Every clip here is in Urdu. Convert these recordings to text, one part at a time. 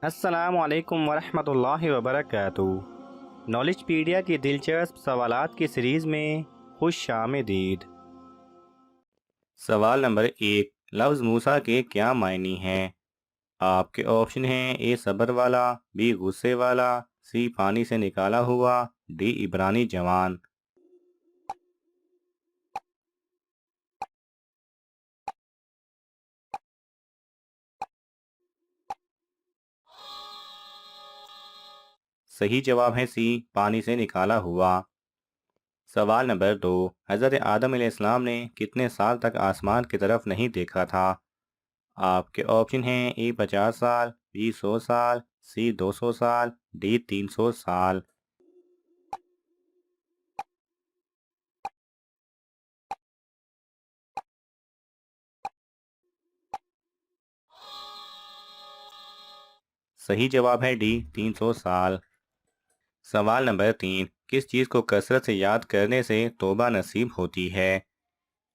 السلام علیکم ورحمۃ اللہ وبرکاتہ۔ نالج پیڈیا کی دلچسپ سوالات کی سیریز میں خوش آمدید۔ سوال نمبر 1، لفظ موسیٰ کے کیا معنی ہیں؟ آپ کے آپشن ہیں: اے صبر والا، بی غصے والا، سی پانی سے نکالا ہوا، ڈی عبرانی جوان۔ صحیح جواب ہے سی، پانی سے نکالا ہوا۔ سوال نمبر 2، حضرت آدم علیہ السلام نے کتنے سال تک آسمان کی طرف نہیں دیکھا تھا؟ آپ کے آپشن ہیں: اے 50 سال، بی 100 سال، سی 200 سال، ڈی 300 سال۔ صحیح جواب ہے ڈی 300 سال۔ سوال نمبر 3، کس چیز کو کثرت سے یاد کرنے سے توبہ نصیب ہوتی ہے؟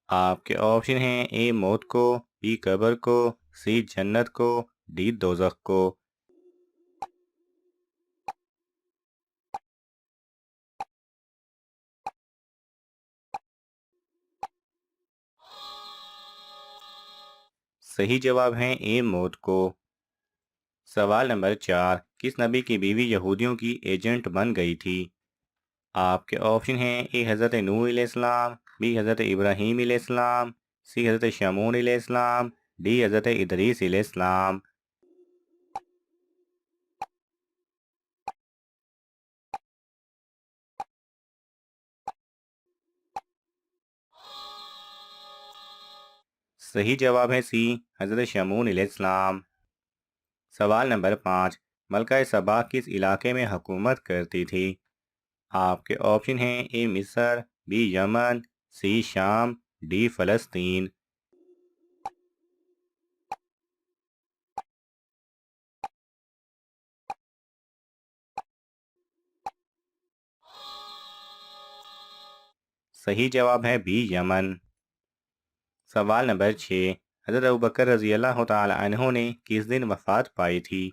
آپ کے آپشن ہیں: اے موت کو، بی قبر کو، سی جنت کو، ڈی دوزخ کو۔ صحیح جواب ہے اے موت کو۔ سوال نمبر 4، کس نبی کی بیوی یہودیوں کی ایجنٹ بن گئی تھی؟ آپ کے آپشن ہیں: اے حضرت نوح علیہ السلام، بی حضرت ابراہیم علیہ السلام، سی حضرت شمعون علیہ السلام، ڈی حضرت ادریس علیہ السلام۔ صحیح جواب ہے سی، حضرت شمعون علیہ السلام۔ سوال نمبر 5، ملکہ سبا کس علاقے میں حکومت کرتی تھی؟ آپ کے آپشن ہیں: اے مصر، بی یمن، سی شام، ڈی فلسطین۔ صحیح جواب ہے بی یمن۔ سوال نمبر 6، حضرت ابوبکر رضی اللہ تعالی عنہ نے کس دن وفات پائی تھی؟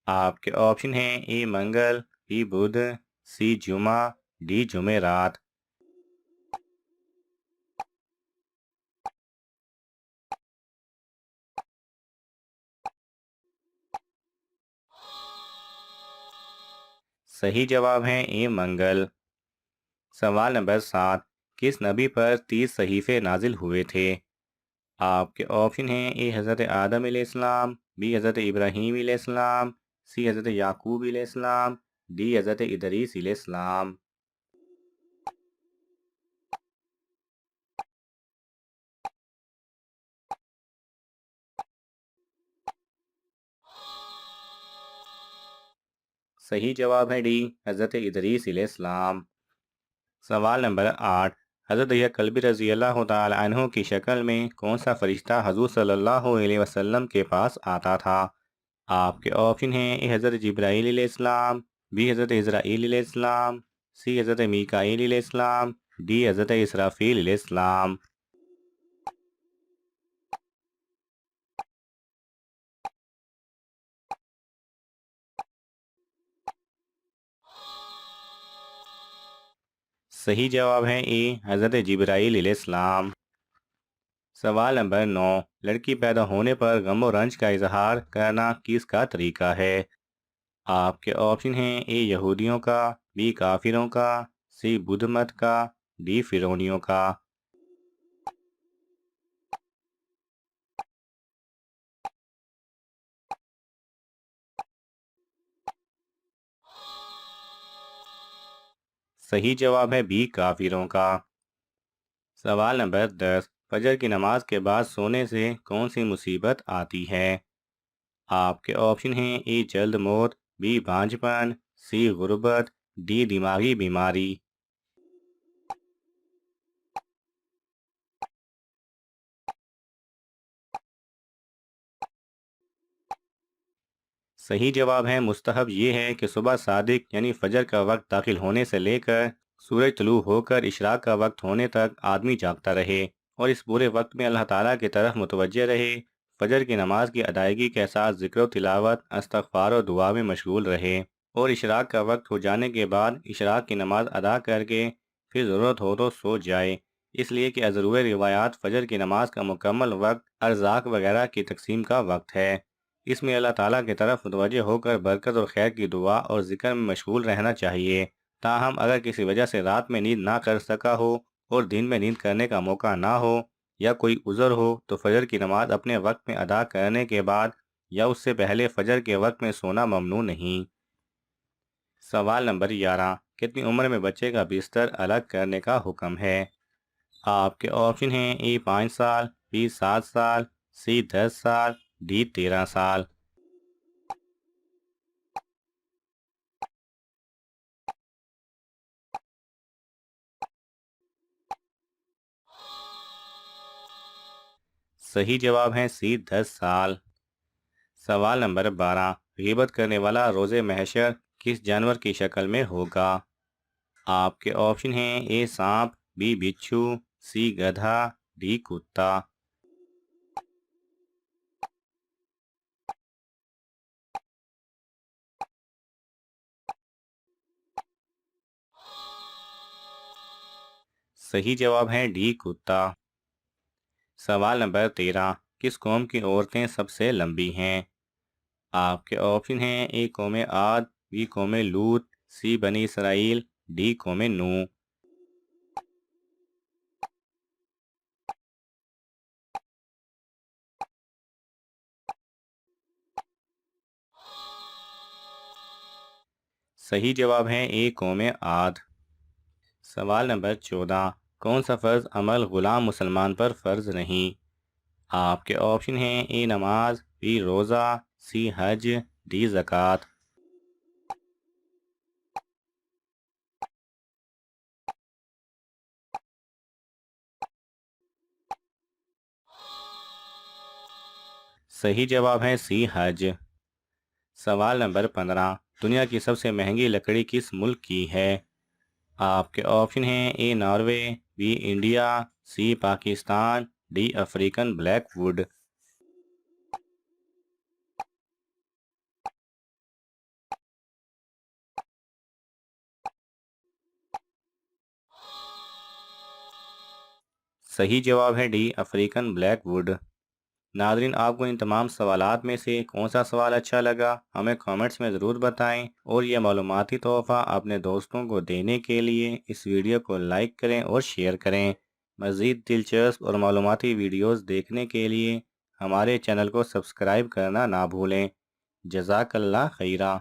آپ کے آپشن ہیں: اے منگل، بی بدھ، سی جمعہ، ڈی جمعرات۔ صحیح جواب ہے اے منگل۔ سوال نمبر 7، کس نبی پر 30 صحیفے نازل ہوئے تھے؟ آپ کے آپشن ہیں: اے حضرت آدم علیہ السلام، بی حضرت ابراہیم علیہ السلام، سی حضرت یعقوب علیہ السلام، ڈی حضرت ادریس علیہ السلام۔ صحیح جواب ہے ڈی، حضرت ادریس علیہ السلام۔ سوال نمبر 8، حضرت دحیہ کلبی رضی اللہ تعالی عنہ کی شکل میں کون سا فرشتہ حضور صلی اللہ علیہ وسلم کے پاس آتا تھا؟ آپ کے آپشن ہیں: اے حضرت جبرائیل علیہ السلام، بی حضرت اسرائیل علیہ السلام، سی حضرت میکائیل علیہ السلام، ڈی حضرت اسرافیل علیہ السلام۔ صحیح جواب ہے اے، حضرت جبرائیل علیہ السلام۔ سوال نمبر 9، لڑکی پیدا ہونے پر غم و رنج کا اظہار کرنا کس کا طریقہ ہے؟ آپ کے آپشن ہیں: اے یہودیوں کا، بی کافروں کا، سی بدھ مت کا، ڈی فرعونیوں کا۔ صحیح جواب ہے بی کافروں کا۔ سوال نمبر 10، فجر کی نماز کے بعد سونے سے کون سی مصیبت آتی ہے؟ آپ کے آپشن ہیں: اے جلد موت، بی بانجھ پن، سی غربت، ڈی دماغی بیماری۔ صحیح جواب ہے مستحب یہ ہے کہ صبح صادق یعنی فجر کا وقت داخل ہونے سے لے کر سورج طلوع ہو کر اشراق کا وقت ہونے تک آدمی جاگتا رہے اور اس پورے وقت میں اللہ تعالیٰ کی طرف متوجہ رہے، فجر کی نماز کی ادائیگی کے ساتھ ذکر و تلاوت، استغفار و دعا میں مشغول رہے اور اشراق کا وقت ہو جانے کے بعد اشراق کی نماز ادا کر کے پھر ضرورت ہو تو سو جائے، اس لیے کہ ازروع روایات فجر کی نماز کا مکمل وقت ارزاق وغیرہ کی تقسیم کا وقت ہے۔ اس میں اللہ تعالیٰ کی طرف متوجہ ہو کر برکت اور خیر کی دعا اور ذکر میں مشغول رہنا چاہیے۔ تاہم اگر کسی وجہ سے رات میں نیند نہ کر سکا ہو اور دن میں نیند کرنے کا موقع نہ ہو یا کوئی عذر ہو تو فجر کی نماز اپنے وقت میں ادا کرنے کے بعد یا اس سے پہلے فجر کے وقت میں سونا ممنوع نہیں۔ سوال نمبر 11، کتنی عمر میں بچے کا بستر الگ کرنے کا حکم ہے؟ آپ کے آپشن ہیں اے 5 سال، بی 7 سال، سی 10 سال، ڈی 13 سال۔ صحیح جواب ہے سی 10 سال۔ سوال نمبر 12، غیبت کرنے والا روز محشر کس جانور کی شکل میں ہوگا؟ آپ کے آپشن ہیں اے سانپ، بی بچھو، سی گدھا، ڈی کتا۔ صحیح جواب ہے ڈی کتا۔ سوال نمبر 13، کس قوم کی عورتیں سب سے لمبی ہیں؟ آپ کے آپشن ہیں اے قوم عاد، بی قوم لوط، سی بنی اسرائیل، ڈی قوم نوح۔ صحیح جواب ہے اے قوم عاد۔ سوال نمبر 14، کون سا فرض عمل غلام مسلمان پر فرض نہیں؟ آپ کے آپشن ہیں اے نماز، بی روزہ، سی حج، ڈی زکوٰۃ۔ صحیح جواب ہے سی حج۔ سوال نمبر 15، دنیا کی سب سے مہنگی لکڑی کس ملک کی ہے؟ آپ کے آپشن ہیں A Norway, B India, C Pakistan, D African black wood. صحیح جواب ہے ڈی افریقن بلیک ووڈ۔ ناظرین، آپ کو ان تمام سوالات میں سے کون سا سوال اچھا لگا ہمیں کامنٹس میں ضرور بتائیں، اور یہ معلوماتی تحفہ اپنے دوستوں کو دینے کے لیے اس ویڈیو کو لائک کریں اور شیئر کریں۔ مزید دلچسپ اور معلوماتی ویڈیوز دیکھنے کے لیے ہمارے چینل کو سبسکرائب کرنا نہ بھولیں۔ جزاک اللہ خیرہ۔